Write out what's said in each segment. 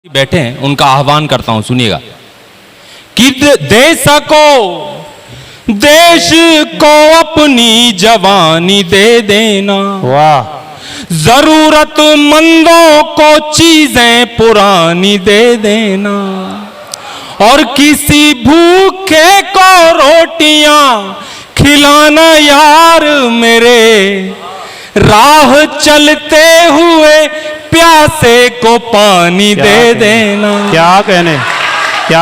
बैठे हैं उनका आह्वान करता हूं, सुनिएगा कि देश को अपनी जवानी दे देना, वाह, जरूरतमंदों को चीजें पुरानी दे देना, और किसी भूखे को रोटियां खिलाना यार मेरे, राह चलते हुए प्यासे को पानी दे देना। क्या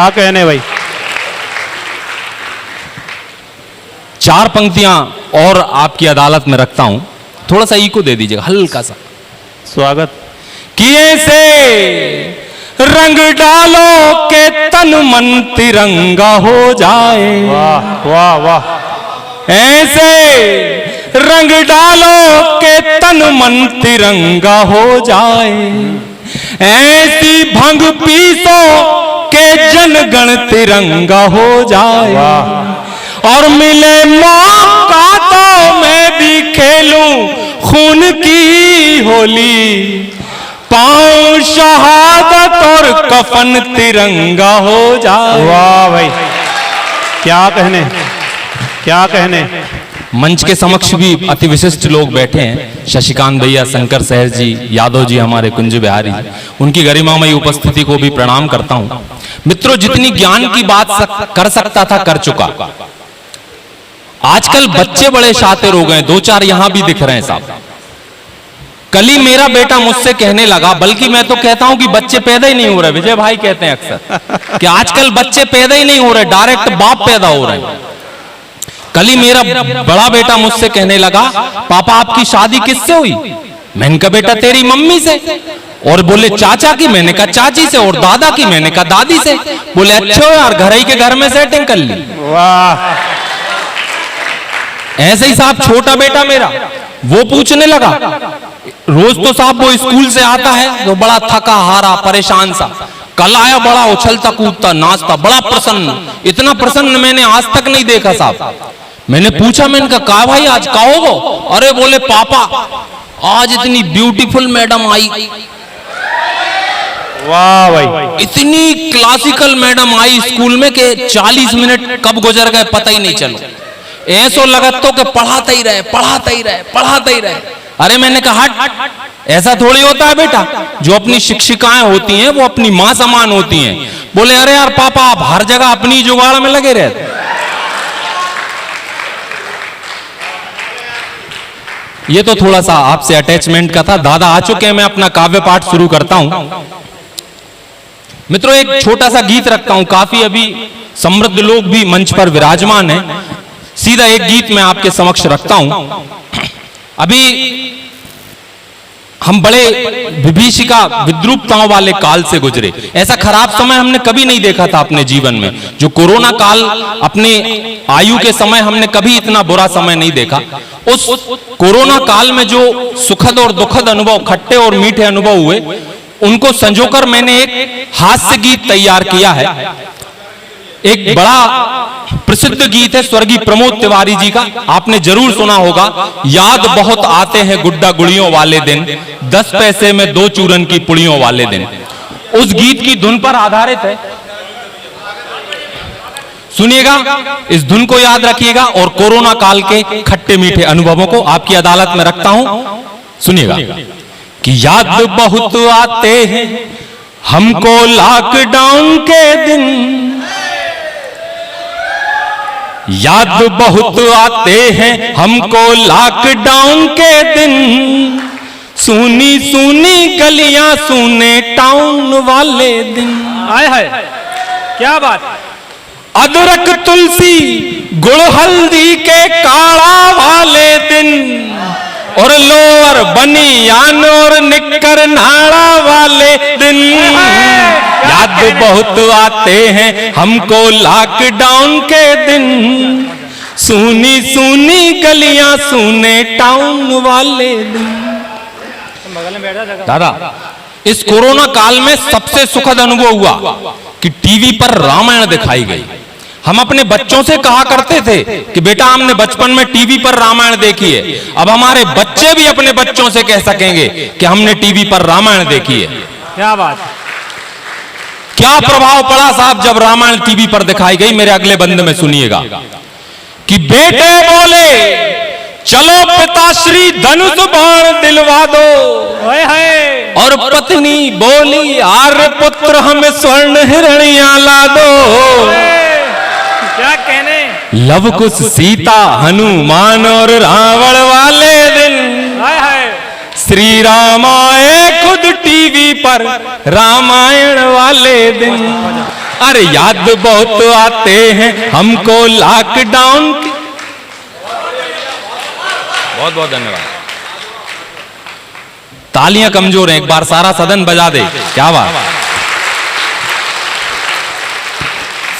कहने भाई। चार पंक्तियां और आपकी अदालत में रखता हूं, थोड़ा सा इको दे दीजिएगा, हल्का सा। स्वागत। कि ऐसे रंग डालो के तन मन तिरंगा हो जाए, वाह वाह वाह। ऐसे रंग डालो के तन मन तिरंगा हो जाए, ऐसी भंग पीसो के जनगण तिरंगा हो जाए, और मिले मौका तो मैं भी खेलूं खून की होली, पाऊं शहादत और कफन तिरंगा हो जाए। वाह भाई, क्या कहने। मंच के समक्ष भी अति विशिष्ट लोग बैठे हैं, शशिकांत भैया, शंकर सहर जी, यादव जी, हमारे कुंज बिहारी, उनकी गरिमामयी उपस्थिति को भी प्रणाम करता हूं। मित्रों, जितनी ज्ञान की बात कर सकता था कर चुका। आजकल बच्चे बड़े शातिर हो गए, दो चार यहां भी दिख रहे हैं साहब। कल ही मेरा बेटा मुझसे कहने लगा, बल्कि मैं तो कहता हूं कि बच्चे पैदा ही नहीं हो रहे, विजय भाई कहते हैं अक्सर कि आजकल बच्चे पैदा ही नहीं हो रहे, डायरेक्ट बाप पैदा हो रहे हैं। कल ही मेरा बड़ा बेटा मुझसे कहने लगा, पापा आपकी शादी किससे हुई? मैंने कहा बेटा तेरी मम्मी से। और बोले चाचा की? मैंने कहा चाची से। और दादा की? मैंने कहा दादी से। बोले अच्छा यार, घर ही के घर में सेटिंग कर ली। वाह। ऐसे ही साहब छोटा बेटा मेरा, वो पूछने लगा, रोज तो साहब वो स्कूल से आता है तो बड़ा थका हारा परेशान सा, कल आया बड़ा उछलता कूदता नाचता, बड़ा प्रसन्न, इतना प्रसन्न मैंने आज तक नहीं देखा साहब। मैंने पूछा, मैंने कहा भाई आज का हो वो? अरे बोले पापा आज इतनी ब्यूटीफुल मैडम आई। वाह भाई, इतनी क्लासिकल मैडम आई स्कूल में कि 40 मिनट कब गुजर गए पता ही नहीं चलो। ऐसो लगा तो कि पढ़ाता ही रहे। अरे मैंने कहा हट, ऐसा थोड़ी होता है बेटा, जो अपनी शिक्षिकाएं होती हैं वो अपनी मां समान होती हैं। बोले अरे यार पापा आप हर जगह अपनी जुगाड़ में लगे रहते। ये तो थोड़ा सा आपसे अटैचमेंट का था। दादा आ चुके हैं, मैं अपना काव्य पाठ शुरू करता हूं। मित्रों, एक छोटा सा गीत रखता हूं, काफी अभी समृद्ध लोग भी मंच पर विराजमान हैं। सीधा एक गीत मैं आपके समक्ष रखता हूं। अभी हम बड़े विभीषिका विद्रूपताओं वाले काल से गुजरे। ऐसा खराब समय हमने कभी नहीं देखा था अपने जीवन में। जो कोरोना काल, अपने आयु के समय हमने कभी इतना बुरा समय नहीं देखा। उस कोरोना काल में जो सुखद और दुखद अनुभव, खट्टे और मीठे अनुभव हुए, उनको संजोकर मैंने एक हास्य गीत तैयार किया है। एक बड़ा प्रसिद्ध गीत है स्वर्गीय प्रमोद तिवारी जी का, आपने जरूर सुना होगा। याद बहुत आते हैं गुड्डा गुड़ियों वाले दिन, 10 पैसे में 2 चूरन की पुड़ियों वाले दिन। उस गीत की धुन पर आधारित है, सुनिएगा, इस धुन को याद रखिएगा और कोरोना काल के खट्टे मीठे अनुभवों को आपकी अदालत में रखता हूं, सुनिएगा। कि याद बहुत आते हैं हमको लॉकडाउन के दिन, याद बहुत आते हैं हमको लॉकडाउन के दिन, सूनी सूनी गलियां सूने टाउन वाले दिन। आए हाय, क्या बात। अदरक तुलसी गुड़ हल्दी के काढ़ा वाले दिन, और लोअर बनियान और निक्कर नाड़ा वाले दिन। याद बहुत आते हैं हमको लॉकडाउन के दिन, सूनी सूनी गलियां सूने टाउन वाले दिन। दादा, इस कोरोना काल में सबसे सुखद अनुभव हुआ कि टीवी पर रामायण दिखाई गई। हम अपने बच्चों से कहा करते थे कि बेटा हमने बचपन में टीवी पर रामायण देखी है। अब हमारे बच्चे भी अपने बच्चों से कह सकेंगे कि हमने टीवी पर रामायण देखी है। क्या बात। क्या प्रभाव पड़ा साहब जब रामायण टीवी पर दिखाई गई, मेरे अगले बंद में सुनिएगा कि बेटे बोले चलो पिताश्री धनुष बाण दिलवा दो, ओए है और पत्नी बोली आर्य पुत्र हमें स्वर्ण हिरणिया ला दो। क्या कहने। लव कुश सीता हनुमान और रावण वाले दिन हाय हाय श्री राम आए खुद टीवी पर रामायण वाले दिन। अरे याद बहुत आते हैं हमको लॉकडाउन की। बहुत बहुत धन्यवाद। तालियां कमजोर हैं, एक बार सारा सदन बजा दे। क्या बात।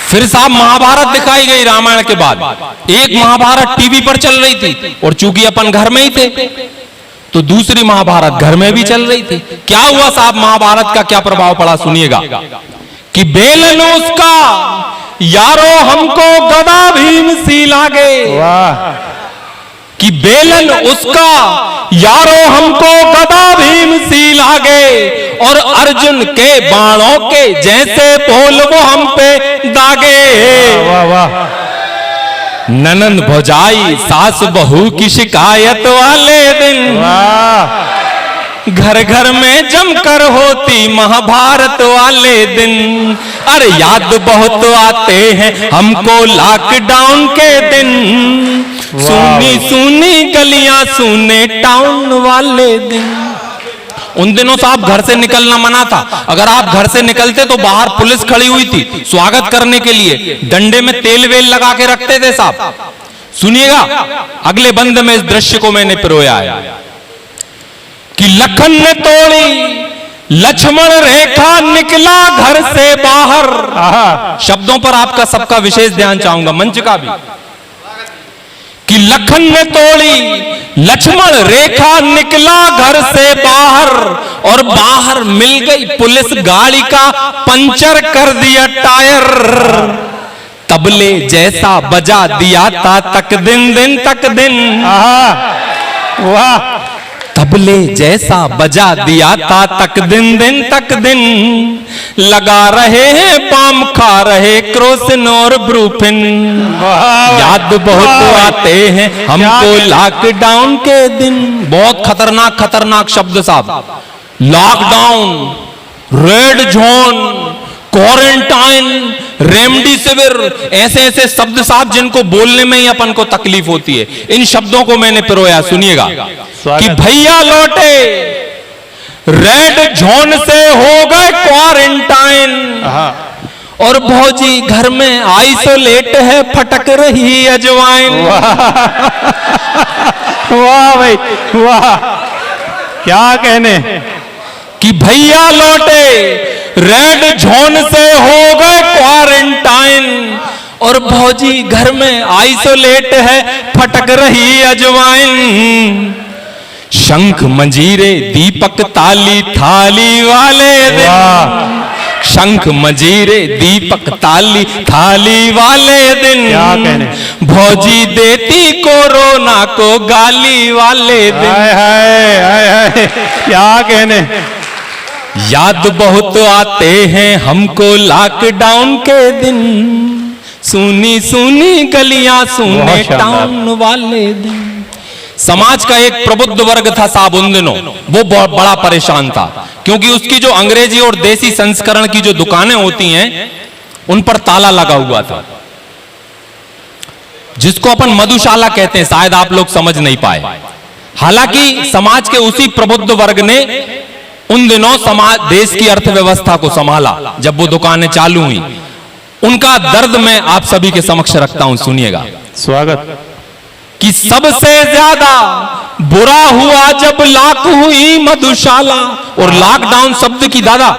फिर साहब महाभारत दिखाई गई रामायण के बाद। एक महाभारत टीवी पर चल रही थी और चूंकि अपन घर में ही थे तो दूसरी महाभारत घर में भी चल रही थी। क्या हुआ साहब, महाभारत का क्या प्रभाव पड़ा सुनिएगा कि बेलन उसका यारो हमको गदा भीम सी लागे। वाह कि बेलन उसका यारो हमको गदा भीम सी लागे, और अर्जुन के बाणों के जैसे बोल वो हम पे दागे। वाह वाह ननंद भौजाई सास बहू की शिकायत वाले दिन वाह घर घर में जमकर होती महाभारत वाले दिन। अरे याद बहुत आते हैं हमको लॉकडाउन के दिन, सुनी सुनी गलियां सुने टाउन वाले दिन। उन दिनों साहब घर से निकलना मना था। अगर आप घर से निकलते तो बाहर पुलिस खड़ी हुई थी स्वागत करने के लिए, डंडे में तेल वेल लगा के रखते थे साहब। सुनिएगा अगले बंद में इस दृश्य को मैंने पिरोया है कि लखन ने तोड़ी लक्ष्मण रेखा निकला घर से बाहर। शब्दों पर आपका सबका विशेष ध्यान चाहूंगा, मंच का भी। कि लखन ने तोड़ी लक्ष्मण रेखा निकला घर से बाहर, और बाहर मिल गई पुलिस गाड़ी का पंचर कर दिया टायर। तबले जैसा बजा दिया था तक दिन दिन तक दिन। वाह तबले जैसा बजा दिया था तक दिन दिन तक दिन। लगा रहे हैं पाम खा रहे क्रोसिन और ब्रूफिन। याद बहुत आते हैं हमको लॉकडाउन के दिन। बहुत खतरनाक खतरनाक शब्द साहब। Lockdown, red zone, quarantine, remdesivir, ऐसे ऐसे शब्द साहब जिनको बोलने में ही अपन को तकलीफ होती है। इन शब्दों को मैंने पिरोया, सुनिएगा कि भैया लौटे रेड जोन से हो गए क्वारंटाइन, और भौजी घर में आइसोलेट है फटक रही अजवाइन। वाह भाई वाह, क्या कहने। कि भैया लौटे रेड जोन से हो गए क्वारंटाइन, और भौजी घर में आइसोलेट है फटक रही अजवाइन। शंख मंजीरे दीपक ताली थाली वाले दिन। शंख मंजीरे दीपक ताली थाली वाले दिन। क्या कहने। भौजी देती कोरोना को गाली वाले दिन। हाय हाय हाय हाय, क्या कहने। याद बहुत आते हैं हमको लॉकडाउन के दिन, सुनी सुनी गलियां सुने टाउन वाले दिन। समाज का एक प्रबुद्ध वर्ग था साहब उन दिनों, वो बहुत बड़ा परेशान था, क्योंकि उसकी जो अंग्रेजी और देसी संस्करण की जो दुकानें होती हैं उन पर ताला लगा हुआ था, जिसको अपन मधुशाला कहते हैं। शायद आप लोग समझ नहीं पाए। हालांकि समाज के उसी प्रबुद्ध वर्ग ने उन दिनों समाज देश की अर्थव्यवस्था को संभाला जब वो दुकानें चालू हुई। उनका दर्द मैं आप सभी के समक्ष रखता हूं, सुनिएगा। स्वागत। कि सबसे ज्यादा बुरा हुआ जब लॉक हुई मधुशाला। और लॉकडाउन शब्द की दादा,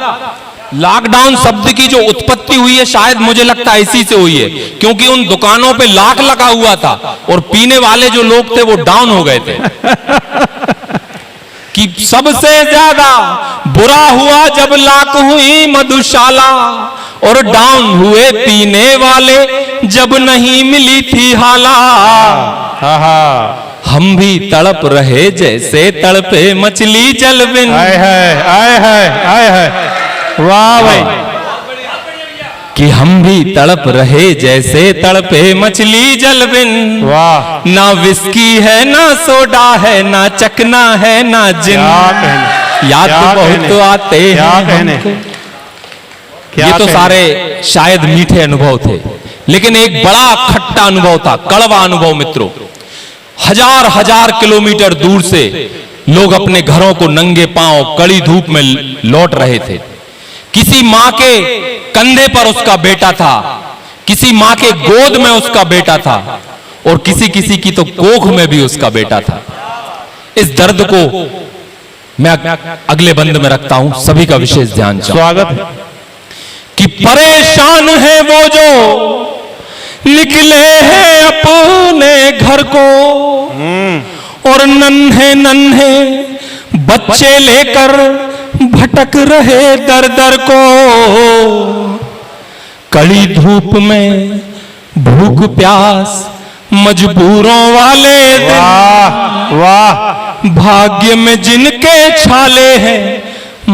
लॉकडाउन शब्द की जो उत्पत्ति हुई है शायद मुझे लगता है इसी से हुई है, क्योंकि उन दुकानों पे लॉक लगा हुआ था और पीने वाले जो लोग थे वो डाउन हो गए थे। कि सबसे ज्यादा बुरा हुआ जब लॉक हुई मधुशाला, और डाउन हुए पीने वाले जब नहीं मिली थी हाला। हम भी तड़प रहे जैसे तड़पे मछली जल बिन। आए है आए है आए है, वाह भाई कि हम भी तड़प रहे जैसे तड़पे मछली जल बिन। वाह ना विस्की है ना सोडा है ना चकना है ना जिन। क्या कहने, याद क्या तो बहुत कहने, तो आते क्या हैं कहने, हमको। क्या ये तो कहने? सारे शायद मीठे अनुभव थे, लेकिन एक बड़ा खट्टा अनुभव था, कड़वा अनुभव मित्रों। हजार हजार किलोमीटर दूर से लोग अपने घरों को नंगे पांव कड़ी धूप में लौट रहे थे। किसी मां के कंधे पर उसका बेटा था, किसी मां के गोद में उसका बेटा था, और किसी किसी की तो कोख में भी उसका बेटा था। इस दर्द को मैं अगले बंद में रखता हूं, सभी का विशेष ध्यान चाहूं स्वागत है। कि परेशान है वो जो निकले हैं अपने घर को, और नन्हे नन्हे बच्चे लेकर भटक रहे दर दर को। कड़ी धूप में भूख प्यास मजबूरों वाले दिन, वाह वाह भाग्य में जिनके छाले हैं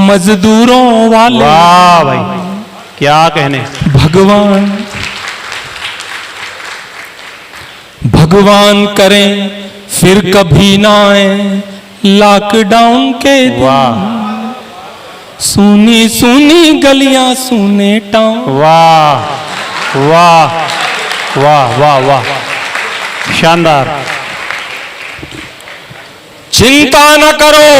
मजदूरों वाले। वाह भाई क्या कहने। भगवान भगवान करें फिर कभी ना आए लॉकडाउन के दिन। वाह सुनी सुनी गलियां सुने टाउन। वाह वाह वाह वाह वाह शानदार। चिंता न करो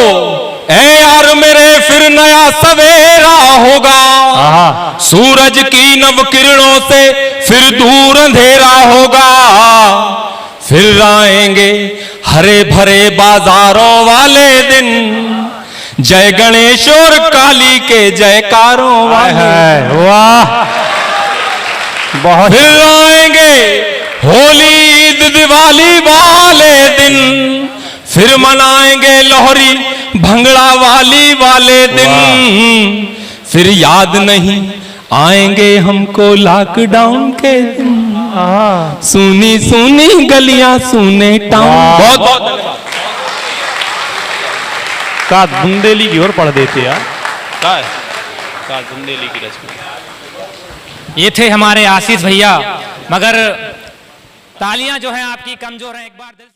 ए यार मेरे, फिर नया सवेरा होगा। आहा सूरज की नव किरणों से फिर दूर अंधेरा होगा। फिर आएंगे हरे भरे बाजारों वाले दिन, जय गणेश और काली के जयकारों वाले। है वाह बहुत। फिर आएंगे होली ईद दिवाली वाले दिन, फिर मनाएंगे लोहरी भंगड़ा वाली वाले दिन। फिर याद नहीं आएंगे हमको लॉकडाउन के दिन। सुनी सुनी गलियां सुने टाउन। बहुत बहुत धन्यवाद। का बुंदेली की ओर पढ़ देते यार। का बुंदेली की रचना। ये थे हमारे आशीष भैया, मगर तालियां जो है आपकी कमजोर है, एक बार दिल से